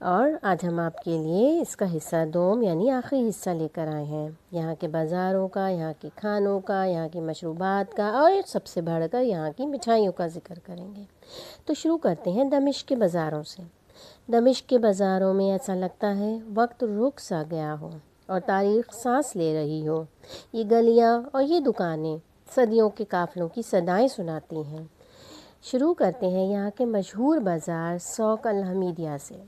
اور آج ہم آپ کے لیے اس کا حصہ دوم یعنی آخری حصہ لے کر آئے ہیں، یہاں کے بازاروں کا، یہاں کے کھانوں کا، یہاں کی مشروبات کا اور سب سے بڑھ کر یہاں کی مٹھائیوں کا ذکر کریں گے۔ تو شروع کرتے ہیں دمشق کے بازاروں سے۔ دمشق کے بازاروں میں ایسا لگتا ہے وقت رک سا گیا ہو اور تاریخ سانس لے رہی ہو۔ یہ گلیاں اور یہ دکانیں صدیوں کے قافلوں کی صدائیں سناتی ہیں۔ شروع کرتے ہیں یہاں کے مشہور بازار سوق الحمیدیہ سے۔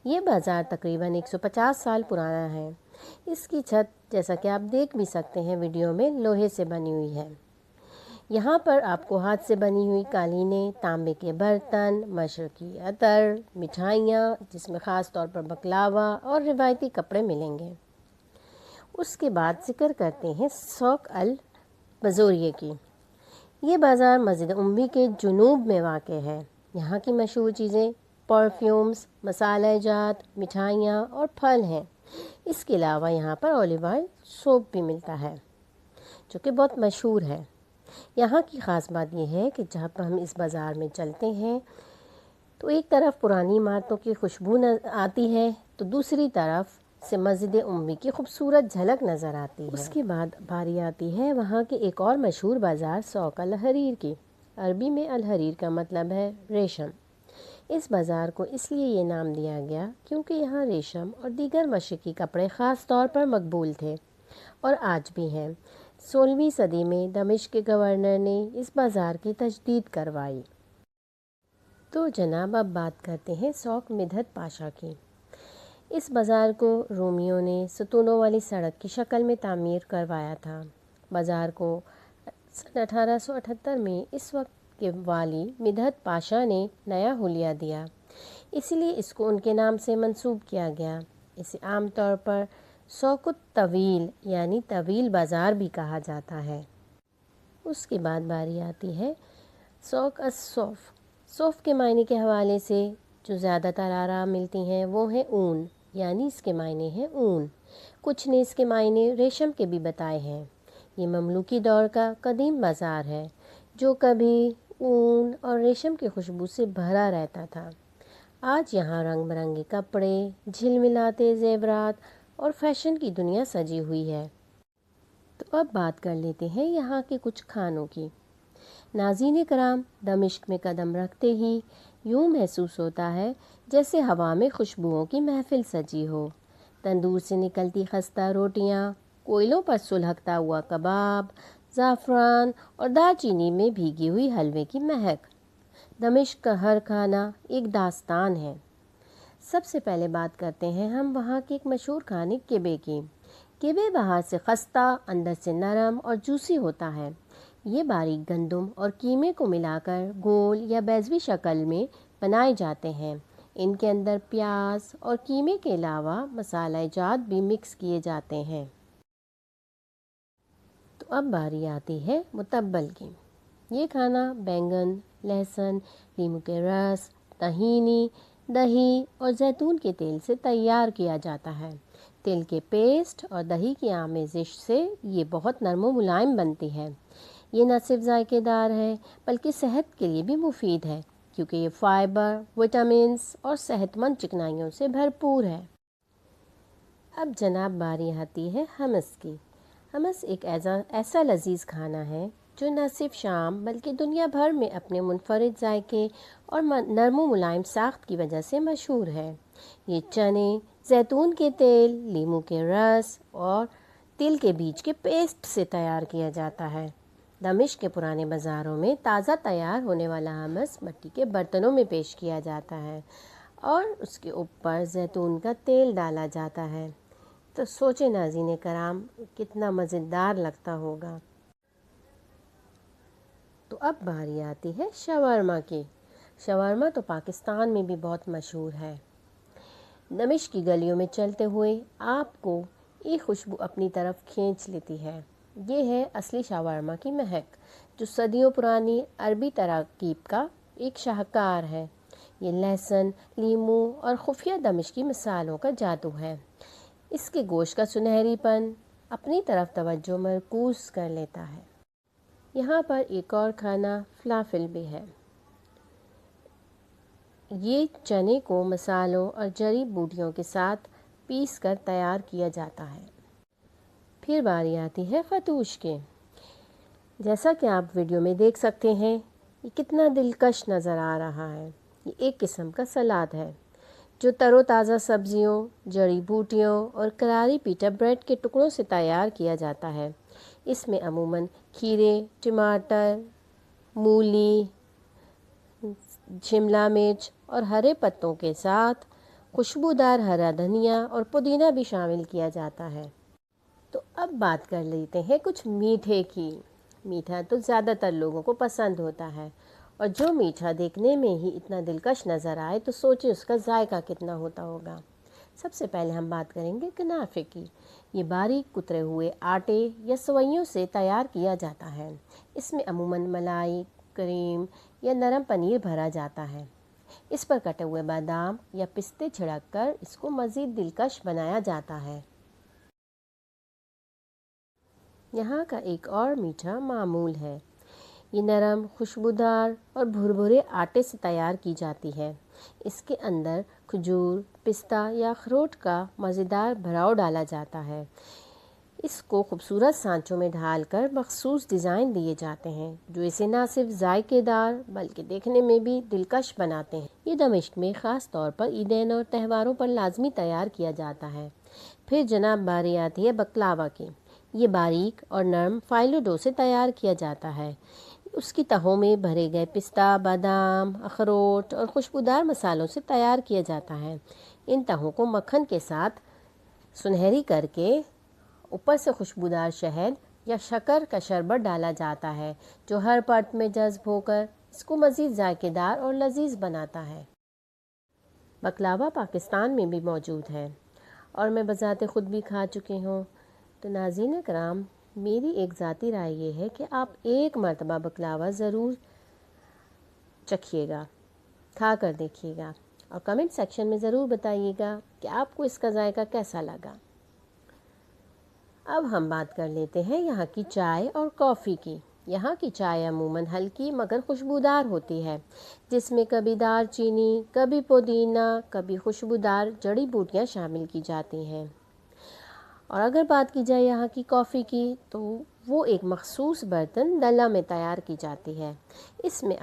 یہ بازار تقریباً 150 سال پرانا ہے۔ اس کی چھت جیسا کہ آپ دیکھ بھی سکتے ہیں ویڈیو میں لوہے سے بنی ہوئی ہے۔ یہاں پر آپ کو ہاتھ سے بنی ہوئی قالینیں، تانبے کے برتن، مشرقی عطر، مٹھائیاں جس میں خاص طور پر بکلاوا اور روایتی کپڑے ملیں گے۔ اس کے بعد ذکر کرتے ہیں سوق البزوریہ کی۔ یہ بازار مسجد اموی کے جنوب میں واقع ہے۔ یہاں کی مشہور چیزیں پرفیومز، مسالہ جات، مٹھائیاں اور پھل ہیں۔ اس کے علاوہ یہاں پر اولیو آئل سوپ بھی ملتا ہے جو کہ بہت مشہور ہے۔ یہاں کی خاص بات یہ ہے کہ جب ہم اس بازار میں چلتے ہیں تو ایک طرف پرانی عمارتوں کی خوشبو آتی ہے تو دوسری طرف سے مسجد اموی کی خوبصورت جھلک نظر آتی ہے۔ اس کے بعد باری آتی ہے وہاں کے ایک اور مشہور بازار سوق الحریر کی۔ عربی میں الحریر کا مطلب ہے ریشم۔ اس بازار کو اس لیے یہ نام دیا گیا کیونکہ یہاں ریشم اور دیگر مشرقی کپڑے خاص طور پر مقبول تھے اور آج بھی ہیں۔ 16ویں صدی میں دمشق کے گورنر نے اس بازار کی تجدید کروائی۔ تو جناب اب بات کرتے ہیں سوق مدحت پاشا کی۔ اس بازار کو رومیوں نے ستونوں والی سڑک کی شکل میں تعمیر کروایا تھا۔ بازار کو سن 1878 میں اس وقت کے والی مدحت پاشا نے نیا حلیہ دیا، اس لیے اس کو ان کے نام سے منسوب کیا گیا۔ اسے عام طور پر سوق الطویل یعنی طویل بازار بھی کہا جاتا ہے۔ اس کے بعد باری آتی ہے سوق الصوف۔ صوف کے معنی کے حوالے سے جو زیادہ تر آراء ملتی ہیں وہ ہیں اون، یعنی اس کے معنی ہیں اون۔ کچھ نے اس کے معنی ریشم کے بھی بتائے ہیں۔ یہ مملوکی دور کا قدیم بازار ہے جو کبھی اون اور ریشم کی خوشبو سے بھرا رہتا تھا۔ آج یہاں رنگ برنگے کپڑے، جھلملاتے زیورات اور فیشن کی دنیا سجی ہوئی ہے۔ تو اب بات کر لیتے ہیں یہاں کے کچھ کھانوں کی۔ ناظرین کرام، دمشق میں قدم رکھتے ہی یوں محسوس ہوتا ہے جیسے ہوا میں خوشبوؤں کی محفل سجی ہو۔ تندور سے نکلتی خستہ روٹیاں، کوئلوں پر سلہکتا ہوا کباب، زعفران اور دار چینی میں بھیگی ہوئی حلوے کی مہک۔ دمشق کا ہر کھانا ایک داستان ہے۔ سب سے پہلے بات کرتے ہیں ہم وہاں کے ایک مشہور کھانے کبے کی۔ کبے باہر سے خستہ، اندر سے نرم اور جوسی ہوتا ہے۔ یہ باریک گندم اور قیمے کو ملا کر گول یا بیضوی شکل میں بنائے جاتے ہیں۔ ان کے اندر پیاز اور قیمے کے علاوہ مسالہ جات بھی مکس کیے جاتے ہیں۔ تو اب باری آتی ہے متبل کی۔ یہ کھانا بینگن، لہسن، لیموں کے رس، طحینی، دہی اور زیتون کے تیل سے تیار کیا جاتا ہے۔ تل کے پیسٹ اور دہی کی آمیزش سے یہ بہت نرم و ملائم بنتی ہے۔ یہ نہ صرف ذائقے دار ہے بلکہ صحت کے لیے بھی مفید ہے کیونکہ یہ فائبر، وٹامنس اور صحت مند چکنائیوں سے بھرپور ہے۔ اب جناب باری آتی ہے حمص کی۔ حمص ایک ایسا لذیذ کھانا ہے جو نہ صرف شام بلکہ دنیا بھر میں اپنے منفرد ذائقے اور نرم و ملائم ساخت کی وجہ سے مشہور ہے۔ یہ چنے، زیتون کے تیل، لیموں کے رس اور تل کے بیج کے پیسٹ سے تیار کیا جاتا ہے۔ دمشق کے پرانے بازاروں میں تازہ تیار ہونے والا حمص مٹی کے برتنوں میں پیش کیا جاتا ہے اور اس کے اوپر زیتون کا تیل ڈالا جاتا ہے۔ تو سوچیں ناظرین کرام کتنا مزیدار لگتا ہوگا۔ تو اب باری آتی ہے شاورما کی۔ شاورما تو پاکستان میں بھی بہت مشہور ہے۔ دمشق کی گلیوں میں چلتے ہوئے آپ کو ایک خوشبو اپنی طرف کھینچ لیتی ہے۔ یہ ہے اصلی شاورما کی مہک جو صدیوں پرانی عربی تراکیب کا ایک شاہکار ہے۔ یہ لہسن، لیموں اور خفیہ دمشقی مصالحوں کا جادو ہے۔ اس کے گوشت کا سنہری پن اپنی طرف توجہ مرکوز کر لیتا ہے۔ یہاں پر ایک اور کھانا فلافل بھی ہے۔ یہ چنے کو مسالوں اور جڑی بوٹیوں کے ساتھ پیس کر تیار کیا جاتا ہے۔ پھر باری آتی ہے فتوش کے۔ جیسا کہ آپ ویڈیو میں دیکھ سکتے ہیں، یہ کتنا دلکش نظر آ رہا ہے۔ یہ ایک قسم کا سلاد ہے جو تر و تازہ سبزیوں، جڑی بوٹیوں اور کراری پیٹا بریڈ کے ٹکڑوں سے تیار کیا جاتا ہے۔ اس میں عموماً کھیرے، ٹماٹر، مولی، شملہ مرچ اور ہرے پتوں کے ساتھ خوشبودار ہرا دھنیا اور پودینہ بھی شامل کیا جاتا ہے۔ تو اب بات کر لیتے ہیں کچھ میٹھے کی۔ میٹھا تو زیادہ تر لوگوں کو پسند ہوتا ہے، اور جو میٹھا دیکھنے میں ہی اتنا دلکش نظر آئے تو سوچیں اس کا ذائقہ کتنا ہوتا ہوگا۔ سب سے پہلے ہم بات کریں گے کنافے کی۔ یہ باریک کترے ہوئے آٹے یا سوئیوں سے تیار کیا جاتا ہے۔ اس میں عموماً ملائی، کریم یا نرم پنیر بھرا جاتا ہے۔ اس پر کٹے ہوئے بادام یا پستے چھڑک کر اس کو مزید دلکش بنایا جاتا ہے۔ یہاں کا ایک اور میٹھا معمول ہے۔ یہ نرم، خوشبودار اور بھربھرے آٹے سے تیار کی جاتی ہے۔ اس کے اندر کھجور، پستہ یا اخروٹ کا مزیدار بھراؤ ڈالا جاتا ہے۔ اس کو خوبصورت سانچوں میں ڈھال کر مخصوص ڈیزائن دیے جاتے ہیں جو اسے نہ صرف ذائقے دار بلکہ دیکھنے میں بھی دلکش بناتے ہیں۔ یہ دمشق میں خاص طور پر عیدین اور تہواروں پر لازمی تیار کیا جاتا ہے۔ پھر جناب باری آتی ہے بکلاوا کی۔ یہ باریک اور نرم فائلو ڈو سے تیار کیا جاتا ہے۔ اس کی تہوں میں بھرے گئے پستہ، بادام، اخروٹ اور خوشبودار مسالوں سے تیار کیا جاتا ہے۔ ان تہوں کو مکھن کے ساتھ سنہری کر کے اوپر سے خوشبودار شہد یا شکر کا شربت ڈالا جاتا ہے جو ہر پرت میں جذب ہو کر اس کو مزید ذائقے دار اور لذیذ بناتا ہے۔ بکلاوا پاکستان میں بھی موجود ہے اور میں بذات خود بھی کھا چکی ہوں۔ تو ناظرین کرام، میری ایک ذاتی رائے یہ ہے کہ آپ ایک مرتبہ بکلاوا ضرور چکھیے گا، کھا کر دیکھیے گا، اور کمنٹ سیکشن میں ضرور بتائیے گا کہ آپ کو اس کا ذائقہ کیسا لگا۔ اب ہم بات کر لیتے ہیں یہاں کی چائے اور کافی کی۔ یہاں کی چائے عموماً ہلکی مگر خوشبودار ہوتی ہے، جس میں کبھی دار چینی، کبھی پودینہ، کبھی خوشبودار جڑی بوٹیاں شامل کی جاتی ہیں۔ اور اگر بات کی جائے یہاں کی کافی کی تو وہ ایک مخصوص برتن ڈلا میں تیار کی جاتی ہے۔ اس میں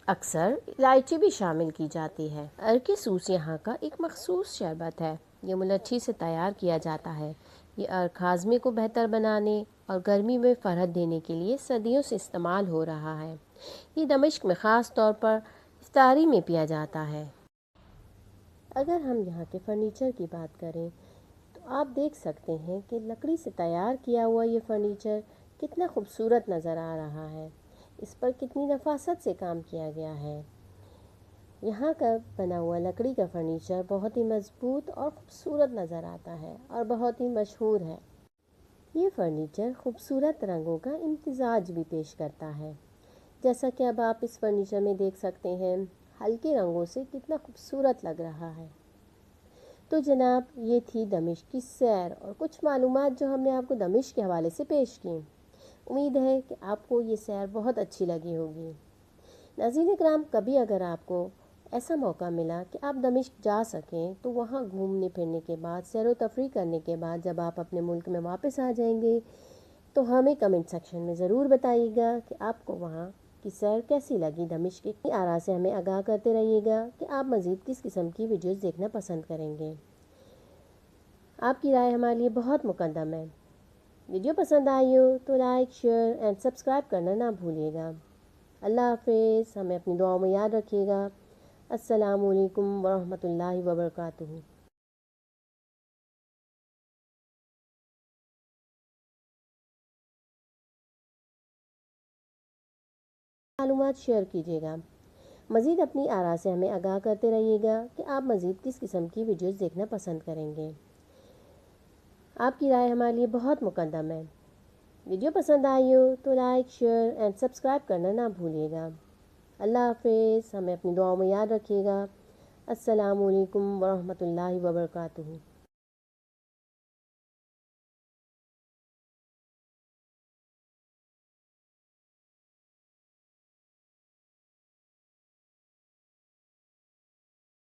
اکثر الائچی بھی شامل کی جاتی ہے۔ ارکے سوس یہاں کا ایک مخصوص شربت ہے۔ یہ ملٹھی سے تیار کیا جاتا ہے۔ یہ ارک ہاضمے کو بہتر بنانے اور گرمی میں فرحت دینے کے لیے صدیوں سے استعمال ہو رہا ہے۔ یہ دمشق میں خاص طور پر افطاری میں پیا جاتا ہے۔ اگر ہم یہاں کے فرنیچر کی بات کریں تو آپ دیکھ سکتے ہیں کہ لکڑی سے تیار کیا ہوا یہ فرنیچر کتنا خوبصورت نظر آ رہا ہے۔ اس پر کتنی نفاست سے کام کیا گیا ہے۔ یہاں کا بنا ہوا لکڑی کا فرنیچر بہت ہی مضبوط اور خوبصورت نظر آتا ہے اور بہت ہی مشہور ہے۔ یہ فرنیچر خوبصورت رنگوں کا امتزاج بھی پیش کرتا ہے، جیسا کہ اب آپ اس فرنیچر میں دیکھ سکتے ہیں، ہلکے رنگوں سے کتنا خوبصورت لگ رہا ہے۔ تو جناب، یہ تھی دمشق کی سیر اور کچھ معلومات جو ہم نے آپ کو دمشق کے حوالے سے پیش کی۔ امید ہے کہ آپ کو یہ سیر بہت اچھی لگی ہوگی۔ ناظرین کرام، کبھی اگر آپ کو ایسا موقع ملا کہ آپ دمشق جا سکیں تو وہاں گھومنے پھرنے کے بعد، سیر و تفریح کرنے کے بعد جب آپ اپنے ملک میں واپس آ جائیں گے تو ہمیں کمنٹ سیکشن میں ضرور بتائیے گا کہ آپ کو وہاں کی سیر کیسی لگی۔ دمشق کی آراء سے ہمیں آگاہ کرتے رہیے گا کہ آپ مزید کس قسم کی ویڈیوز دیکھنا پسند کریں گے۔ آپ کی رائے ہمارے لیے بہت مقدم ہے۔ ویڈیو پسند آئی ہو تو لائک، شیئر اینڈ سبسکرائب کرنا نہ بھولیے گا۔ اللہ حافظ، ہمیں اپنی دعاؤں میں یاد رکھیے گا۔ السلام علیکم ورحمۃ اللہ وبرکاتہ۔ معلومات شیئر کیجیے گا۔ مزید اپنی آراء سے ہمیں آگاہ کرتے رہیے گا کہ آپ مزید کس قسم کی ویڈیوز دیکھنا پسند کریں گے۔ آپ کی رائے ہمارے لیے بہت مقدم ہے۔ ویڈیو پسند آئی ہو تو لائک، شیئر اینڈ سبسکرائب کرنا نہ بھولیے گا۔ اللہ حافظ، ہمیں اپنی دعاؤں میں یاد رکھیے گا۔ السلام علیکم ورحمۃ اللہ وبرکاتہ۔